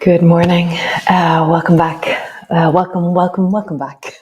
Good morning. Welcome back. Welcome back.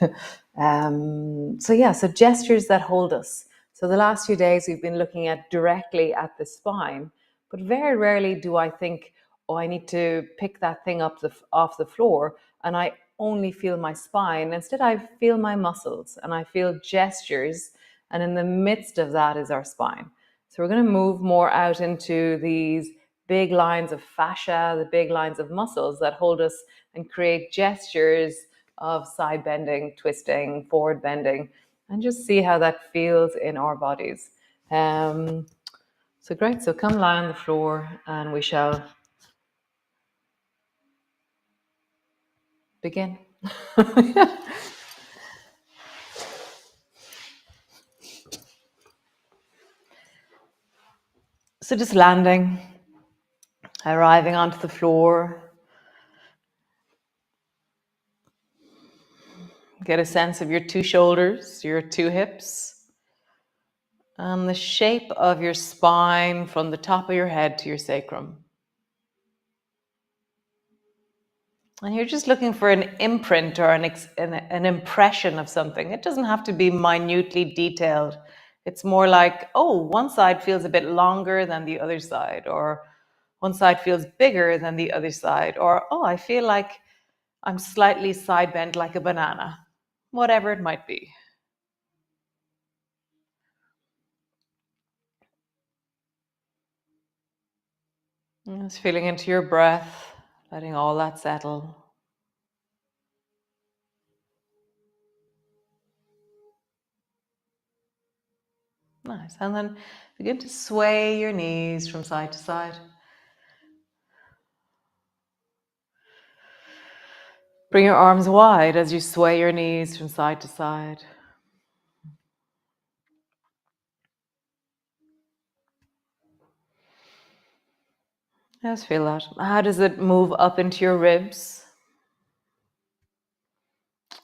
So gestures that hold us. So the last few days we've been looking at directly at the spine, but very rarely do I think, oh, I need to pick that thing up off the floor and I only feel my spine. Instead, I feel my muscles and I feel gestures, and in the midst of that is our spine. So we're going to move more out into these big lines of fascia, the big lines of muscles that hold us and create gestures of side bending, twisting, forward bending, and just see how that feels in our bodies. So great. So come lie on the floor and we shall begin. So just landing, arriving onto the floor. Get a sense of your two shoulders, your two hips, and the shape of your spine from the top of your head to your sacrum. And you're just looking for an imprint or an impression of something. It doesn't have to be minutely detailed. It's more like, oh, one side feels a bit longer than the other side, or one side feels bigger than the other side, or, oh, I feel like I'm slightly side bent like a banana, whatever it might be. Just feeling into your breath, letting all that settle. Nice. And then begin to sway your knees from side to side. Bring your arms wide as you sway your knees from side to side. Just feel that. How does it move up into your ribs?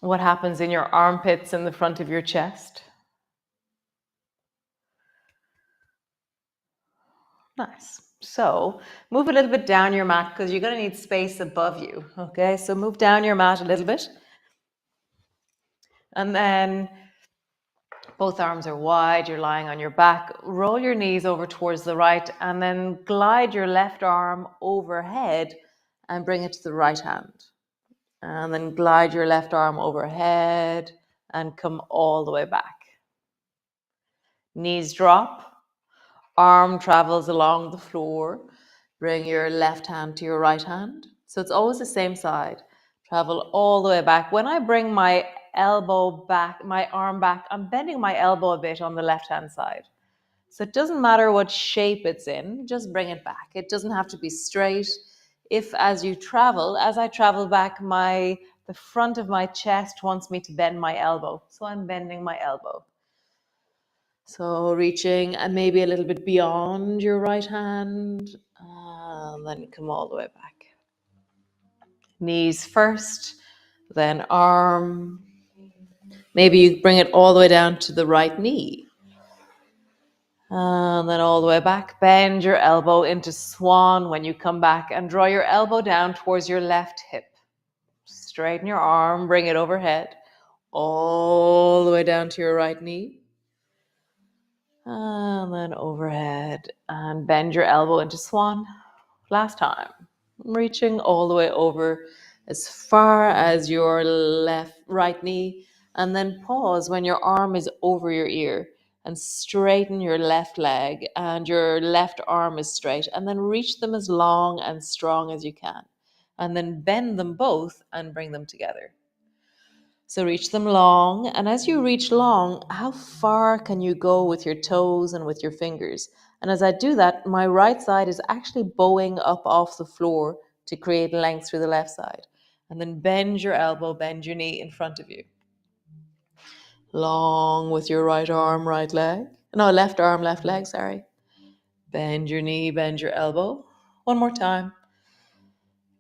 What happens in your armpits and the front of your chest? Nice. So move a little bit down your mat because you're going to need space above you. Okay, so move down your mat a little bit. And then both arms are wide, you're lying on your back. Roll your knees over towards the right and then glide your left arm overhead and bring it to the right hand. And then glide your left arm overhead and come all the way back. Knees drop, arm travels along the floor. Bring your left hand to your right hand. So it's always the same side. Travel all the way back. When I bring my elbow back, my arm back, I'm bending my elbow a bit on the left-hand side. So it doesn't matter what shape it's in, just bring it back. It doesn't have to be straight. If as I travel back, the front of my chest wants me to bend my elbow. So I'm bending my elbow. So reaching and maybe a little bit beyond your right hand, and then come all the way back. Knees first, then arm. Maybe you bring it all the way down to the right knee. And then all the way back. Bend your elbow into swan when you come back and draw your elbow down towards your left hip. Straighten your arm, bring it overhead, all the way down to your right knee. And then overhead and bend your elbow into swan. Last time. Reaching all the way over as far as your right knee, and then pause when your arm is over your ear and straighten your left leg and your left arm is straight, and then reach them as long and strong as you can, and then bend them both and bring them together. So reach them long, and as you reach long, how far can you go with your toes and with your fingers? And as I do that, my right side is actually bowing up off the floor to create length through the left side. And then bend your elbow, bend your knee in front of you. Long with your right arm, right leg. No, left arm, left leg, sorry. Bend your knee, bend your elbow. One more time.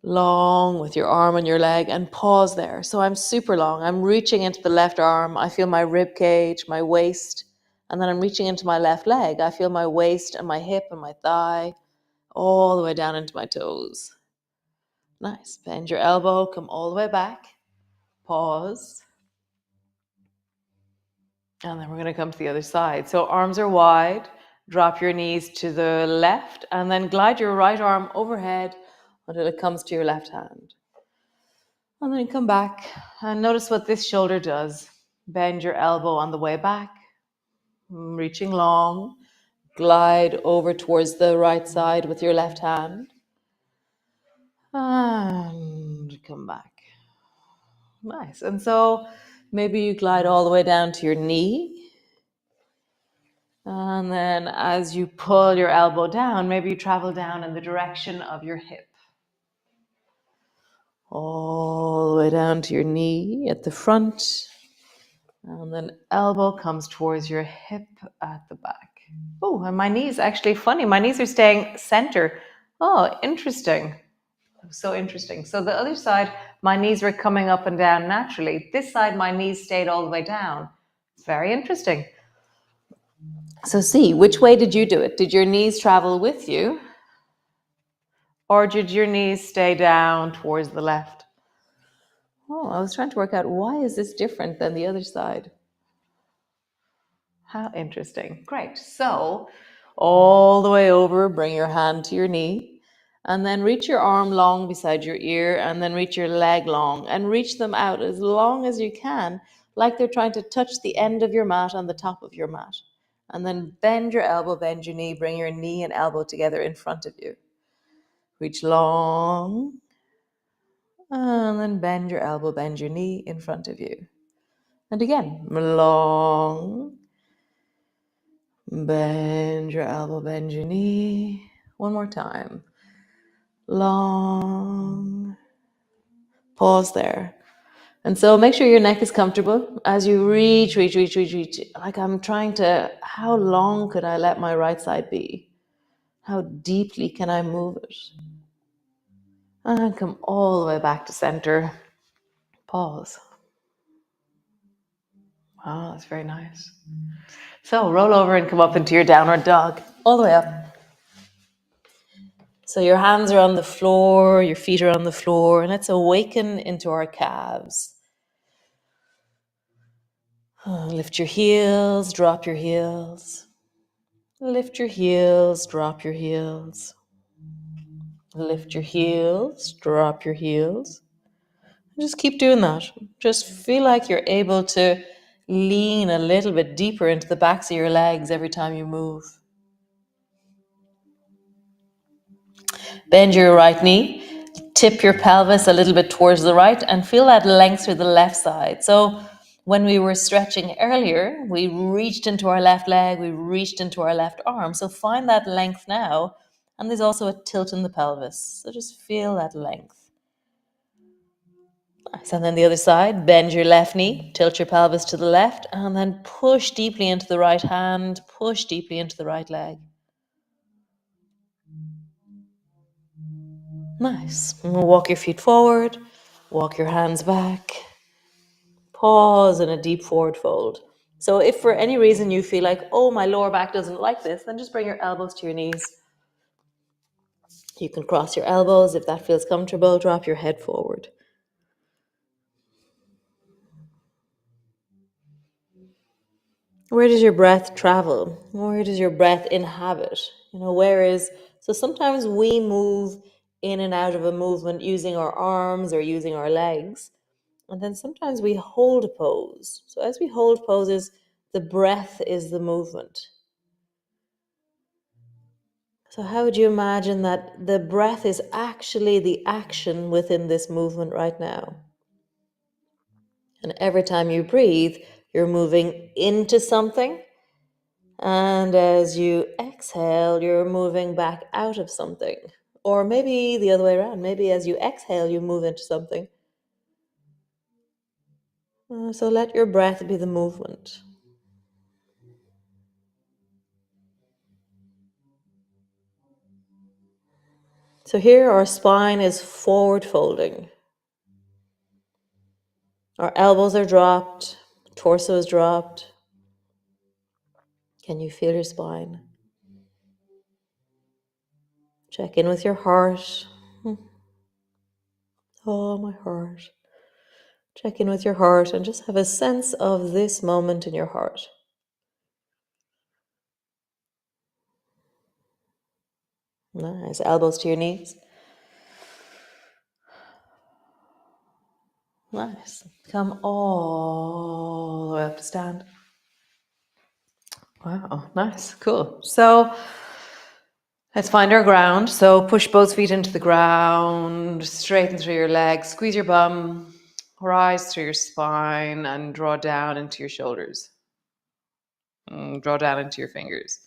Long with your arm and your leg, and pause there. So I'm super long. I'm reaching into the left arm. I feel my rib cage, my waist, and then I'm reaching into my left leg. I feel my waist and my hip and my thigh all the way down into my toes. Nice. Bend your elbow, come all the way back. Pause. And then we're going to come to the other side. So arms are wide. Drop your knees to the left and then glide your right arm overhead until it comes to your left hand. And then come back and notice what this shoulder does. Bend your elbow on the way back, reaching long. Glide over towards the right side with your left hand. And come back. Nice. And so maybe you glide all the way down to your knee. And then as you pull your elbow down, maybe you travel down in the direction of your hip. All the way down to your knee at the front. And then elbow comes towards your hip at the back. Oh, and my knees actually funny. My knees are staying center. Oh, interesting. So interesting. So the other side, my knees were coming up and down naturally. This side, my knees stayed all the way down. It's very interesting. So see, which way did you do it? Did your knees travel with you? Or did your knees stay down towards the left? Oh, I was trying to work out why is this different than the other side? How interesting. Great. So all the way over, bring your hand to your knee. And then reach your arm long beside your ear and then reach your leg long and reach them out as long as you can, like they're trying to touch the end of your mat on the top of your mat. And then bend your elbow, bend your knee, bring your knee and elbow together in front of you. Reach long and then bend your elbow, bend your knee in front of you. And again, long. Bend your elbow, bend your knee. One more time. Long. Pause there. And so make sure your neck is comfortable as you reach. Like I'm trying to, how long could I let my right side be? How deeply can I move it? And come all the way back to center. Pause. Wow, that's very nice. So roll over and come up into your downward dog. All the way up. So your hands are on the floor, your feet are on the floor, and let's awaken into our calves. Lift your heels, drop your heels. Lift your heels, drop your heels. Lift your heels, drop your heels. Just keep doing that. Just feel like you're able to lean a little bit deeper into the backs of your legs every time you move. Bend your right knee. Tip your pelvis a little bit towards the right and feel that length through the left side. So when we were stretching earlier, we reached into our left leg, we reached into our left arm. So find that length now. And there's also a tilt in the pelvis. So just feel that length. Nice. And then the other side, bend your left knee, tilt your pelvis to the left, and then push deeply into the right hand, push deeply into the right leg. Nice. Walk your feet forward, walk your hands back. Pause in a deep forward fold. So if for any reason you feel like, oh, my lower back doesn't like this, then just bring your elbows to your knees. You can cross your elbows. If that feels comfortable, drop your head forward. Where does your breath travel? Where does your breath inhabit? So sometimes we move in and out of a movement using our arms or using our legs. And then sometimes we hold a pose. So as we hold poses, the breath is the movement. So how would you imagine that the breath is actually the action within this movement right now? And every time you breathe, you're moving into something. And as you exhale, you're moving back out of something. Or maybe the other way around. Maybe as you exhale, you move into something. So let your breath be the movement. So here our spine is forward folding. Our elbows are dropped, torso is dropped. Can you feel your spine? Check in with your heart. Oh, my heart. Check in with your heart and just have a sense of this moment in your heart. Nice. Elbows to your knees. Nice. Come all the way up to stand. Wow, nice, cool. So let's find our ground. So push both feet into the ground, straighten through your legs, squeeze your bum, rise through your spine, and draw down into your shoulders. Draw down into your fingers.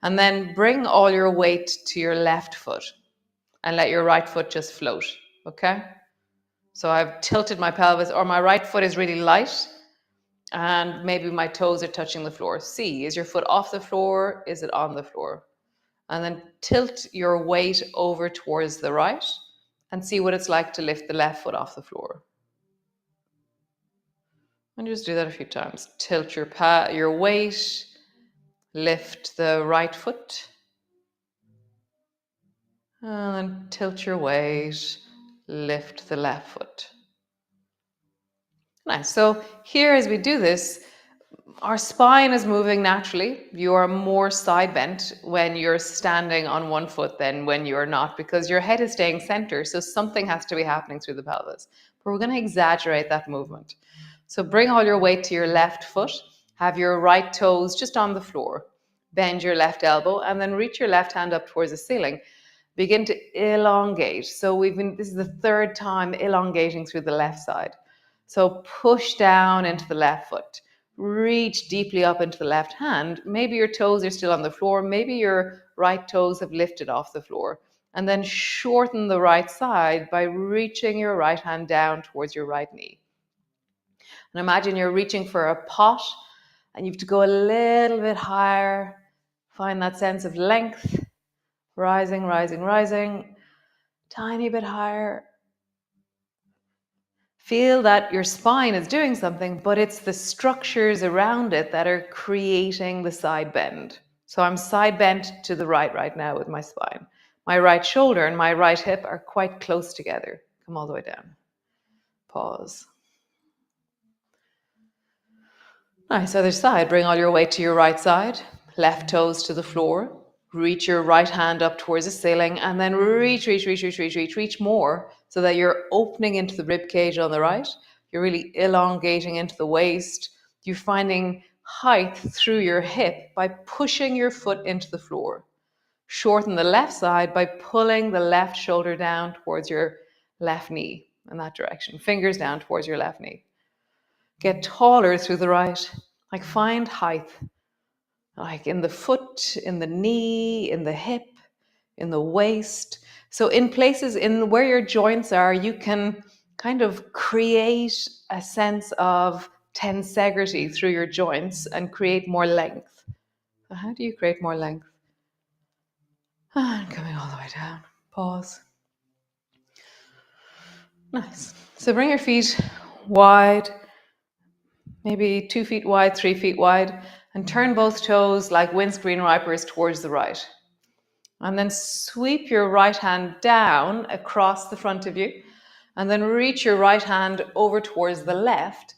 And then bring all your weight to your left foot and let your right foot just float, okay? So I've tilted my pelvis, or my right foot is really light, and maybe my toes are touching the floor. See, is your foot off the floor? Is it on the floor? And then tilt your weight over towards the right and see what it's like to lift the left foot off the floor. And just do that a few times. Tilt your weight, lift the right foot, and then tilt your weight, lift the left foot. Nice. So here, as we do this, our spine is moving naturally. You are more side bent when you're standing on one foot than when you're not, because your head is staying center. So something has to be happening through the pelvis. But we're going to exaggerate that movement. So bring all your weight to your left foot. Have your right toes just on the floor. Bend your left elbow and then reach your left hand up towards the ceiling. Begin to elongate. So this is the third time elongating through the left side. So push down into the left foot. Reach deeply up into the left hand. Maybe your toes are still on the floor. Maybe your right toes have lifted off the floor. And then shorten the right side by reaching your right hand down towards your right knee. And imagine you're reaching for a pot and you have to go a little bit higher. Find that sense of length. Rising, rising, rising. Tiny bit higher. Feel that your spine is doing something, but it's the structures around it that are creating the side bend. So I'm side bent to the right now with my spine. My right shoulder and my right hip are quite close together. Come all the way down. Pause. Nice. Other side. Bring all your weight to your right side. Left toes to the floor. Reach your right hand up towards the ceiling and then reach more so that you're opening into the rib cage on the right. You're really elongating into the waist. You're finding height through your hip by pushing your foot into the floor. Shorten the left side by pulling the left shoulder down towards your left knee in that direction. Fingers down towards your left knee. Get taller through the right. Like find height. Like in the foot, in the knee, in the hip, in the waist. So in places in where your joints are, you can kind of create a sense of tensegrity through your joints and create more length. So how do you create more length? And coming all the way down. Pause. Nice. So bring your feet wide, maybe 2 feet wide, 3 feet wide, and turn both toes like windscreen wipers towards the right. And then sweep your right hand down across the front of you, and then reach your right hand over towards the left.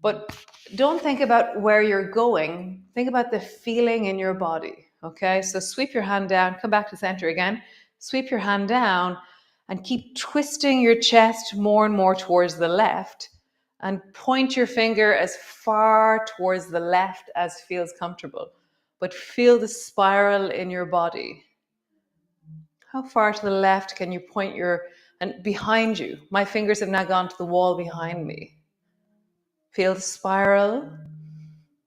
But don't think about where you're going. Think about the feeling in your body. Okay, so sweep your hand down, come back to center again, sweep your hand down, and keep twisting your chest more and more towards the left. And point your finger as far towards the left as feels comfortable. But feel the spiral in your body. How far to the left can you point and behind you? My fingers have now gone to the wall behind me. Feel the spiral.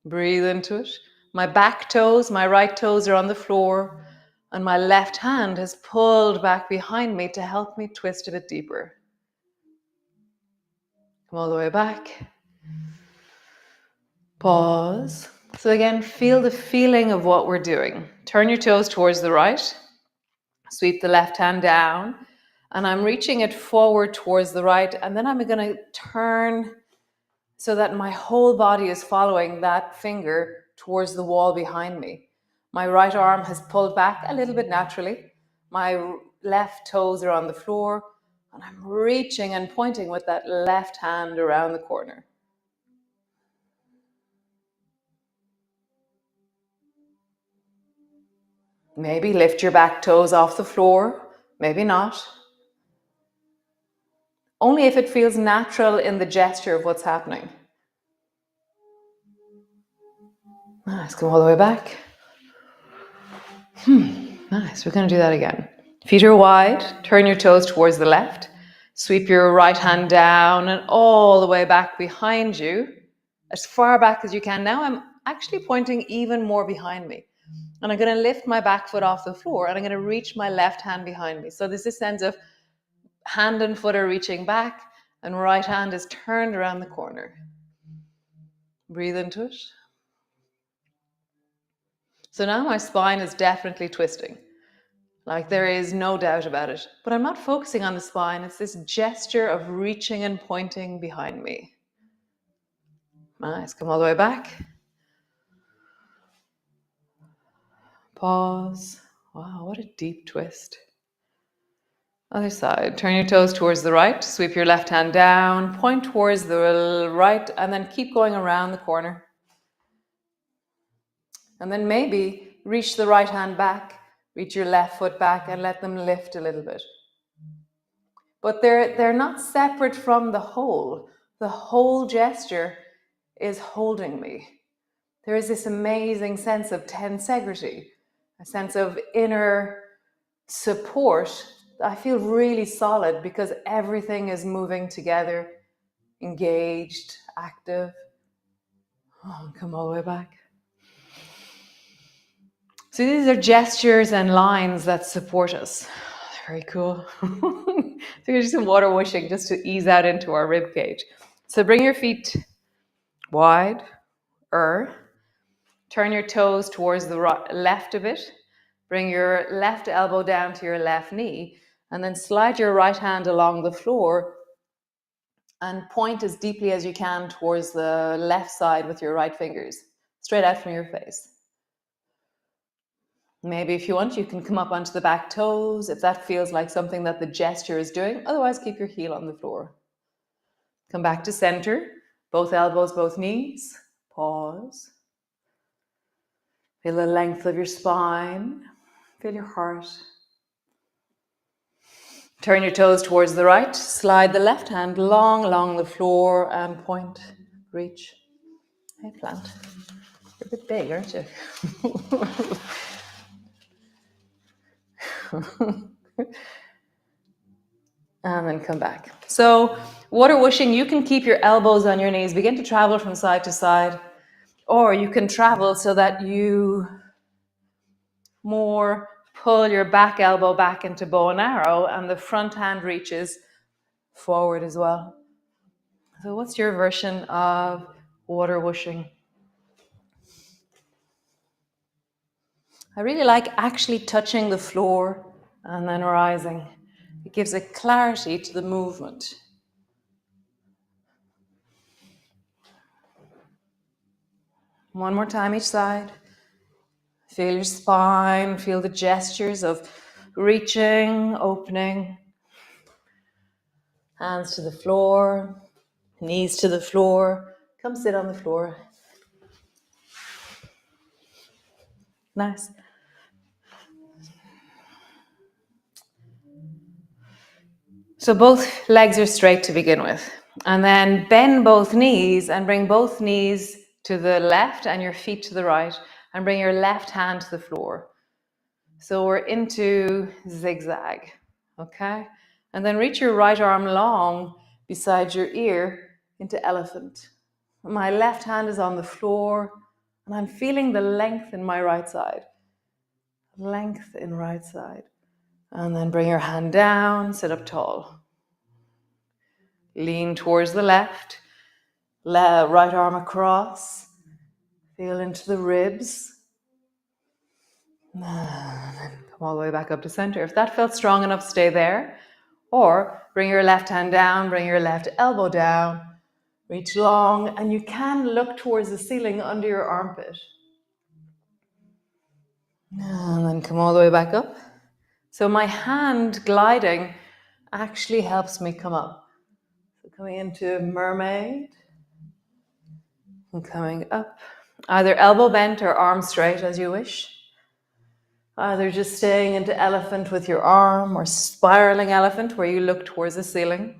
Breathe into it. My back toes, my right toes are on the floor, and my left hand has pulled back behind me to help me twist a bit deeper. Come all the way back. Pause. So again, feel the feeling of what we're doing. Turn your toes towards the right. Sweep the left hand down. And I'm reaching it forward towards the right. And then I'm going to turn so that my whole body is following that finger towards the wall behind me. My right arm has pulled back a little bit naturally. My left toes are on the floor. And I'm reaching and pointing with that left hand around the corner. Maybe lift your back toes off the floor, maybe not. Only if it feels natural in the gesture of what's happening. Nice, come all the way back. Nice, we're going to do that again. Feet are wide, turn your toes towards the left. Sweep your right hand down and all the way back behind you, as far back as you can. Now I'm actually pointing even more behind me. And I'm going to lift my back foot off the floor and I'm going to reach my left hand behind me. So there's this sense of hand and foot are reaching back and right hand is turned around the corner. Breathe into it. So now my spine is definitely twisting. Like there is no doubt about it. But I'm not focusing on the spine. It's this gesture of reaching and pointing behind me. Nice. Come all the way back. Pause. Wow, what a deep twist. Other side. Turn your toes towards the right. Sweep your left hand down. Point towards the right. And then keep going around the corner. And then maybe reach the right hand back. Reach your left foot back and let them lift a little bit. But they're not separate from the whole. The whole gesture is holding me. There is this amazing sense of tensegrity, a sense of inner support. I feel really solid because everything is moving together, engaged, active. Oh, come all the way back. So these are gestures and lines that support us. Very cool. So we're do some water whooshing just to ease out into our rib cage. So bring your feet wide, turn your toes towards the left a bit. Bring your left elbow down to your left knee, and then slide your right hand along the floor and point as deeply as you can towards the left side with your right fingers, straight out from your face. Maybe if you want, you can come up onto the back toes if that feels like something that the gesture is doing. Otherwise, keep your heel on the floor. Come back to center, both elbows, both knees. Pause. Feel the length of your spine. Feel your heart. Turn your toes towards the right. Slide the left hand long along the floor and point. Reach. Hey, plant. You're a bit big, aren't you? And then come back. So water whooshing, you can keep your elbows on your knees. Begin to travel from side to side. Or you can travel so that you more pull your back elbow back into bow and arrow and the front hand reaches forward as well. So what's your version of water whooshing? I really like actually touching the floor and then rising. It gives a clarity to the movement. One more time each side. Feel your spine, feel the gestures of reaching, opening. Hands to the floor, knees to the floor. Come sit on the floor. Nice. So both legs are straight to begin with. And then bend both knees and bring both knees to the left and your feet to the right. And bring your left hand to the floor. So we're into zigzag, okay? And then reach your right arm long beside your ear into elephant. My left hand is on the floor and I'm feeling the length in my right side. Length in right side. And then bring your hand down, sit up tall. Lean towards the left, right arm across. Feel into the ribs. And then come all the way back up to center. If that felt strong enough, stay there. Or bring your left hand down, bring your left elbow down. Reach long, and you can look towards the ceiling under your armpit. And then come all the way back up. So my hand gliding actually helps me come up. So coming into mermaid and coming up, either elbow bent or arm straight as you wish. Either just staying into elephant with your arm or spiraling elephant where you look towards the ceiling.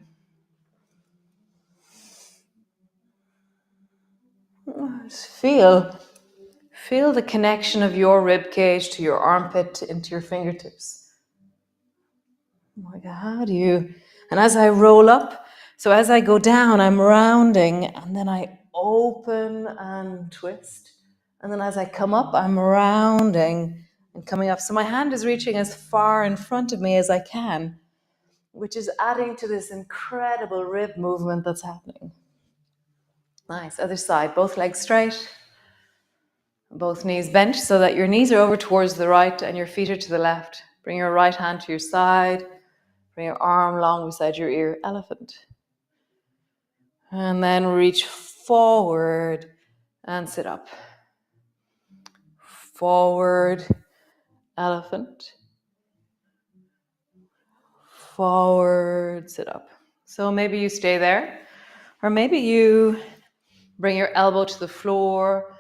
Just feel the connection of your rib cage to your armpit into your fingertips. Like, how do you, and as I roll up, so as I go down, I'm rounding, and then I open and twist. And then as I come up, I'm rounding and coming up. So my hand is reaching as far in front of me as I can, which is adding to this incredible rib movement that's happening. Nice. Other side, both legs straight, both knees bent so that your knees are over towards the right and your feet are to the left. Bring your right hand to your side. Bring your arm long beside your ear, elephant. And then reach forward and sit up. Forward, elephant. Forward, sit up. So maybe you stay there, or maybe you bring your elbow to the floor,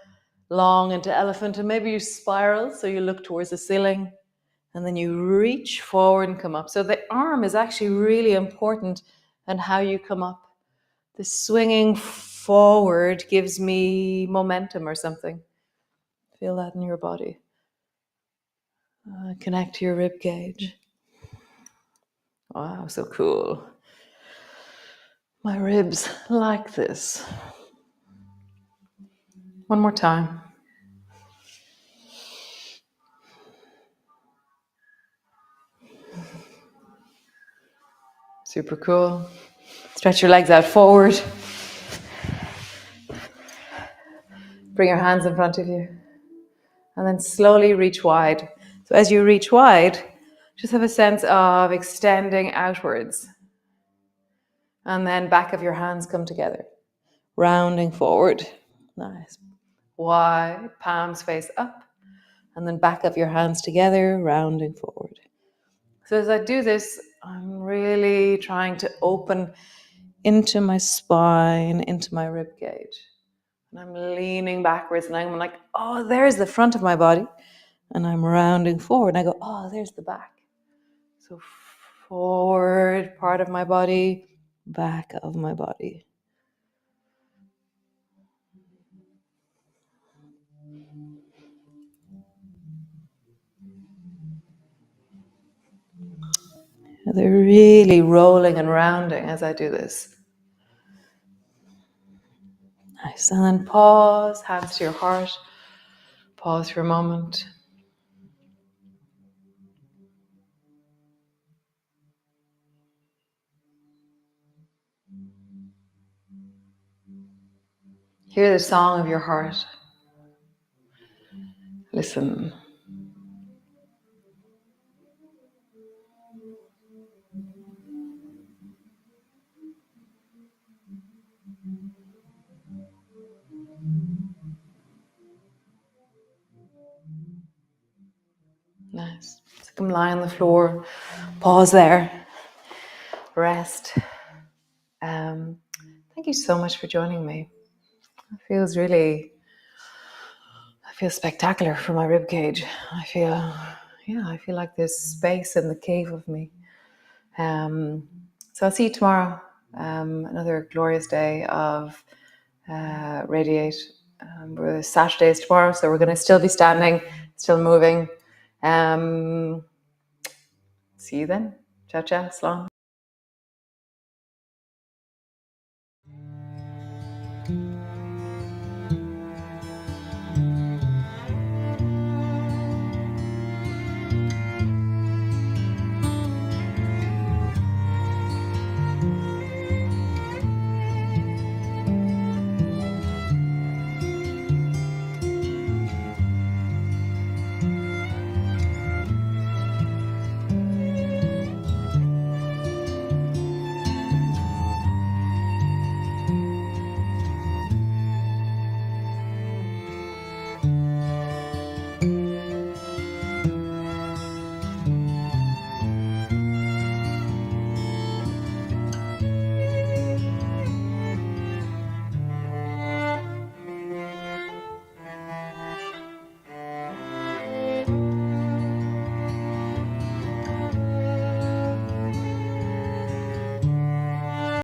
long into elephant, and maybe you spiral so you look towards the ceiling, and then you reach forward and come up. So the arm is actually really important and how you come up. The swinging forward gives me momentum or something. Feel that in your body. Connect to your rib cage. Wow, so cool. My ribs like this. One more time. Super cool. Stretch your legs out forward. Bring your hands in front of you. And then slowly reach wide. So as you reach wide, just have a sense of extending outwards. And then back of your hands come together. Rounding forward. Nice. Wide, palms face up. And then back of your hands together, rounding forward. So as I do this, I'm really trying to open into my spine, into my rib cage. And I'm leaning backwards and I'm like, oh, there's the front of my body. And I'm rounding forward and I go, oh, there's the back. So forward part of my body, back of my body. They're really rolling and rounding as I do this. Nice. And then pause, hands to your heart. Pause for a moment. Hear the song of your heart. Listen. Nice. So come lie on the floor. Pause there. Rest. Thank you so much for joining me. It feels spectacular for my rib cage. I feel like there's space in the cave of me. So I'll see you tomorrow. Another glorious day of Radiate. Saturday is tomorrow, so we're going to still be standing, still moving. See you then. Ciao, ciao, slán.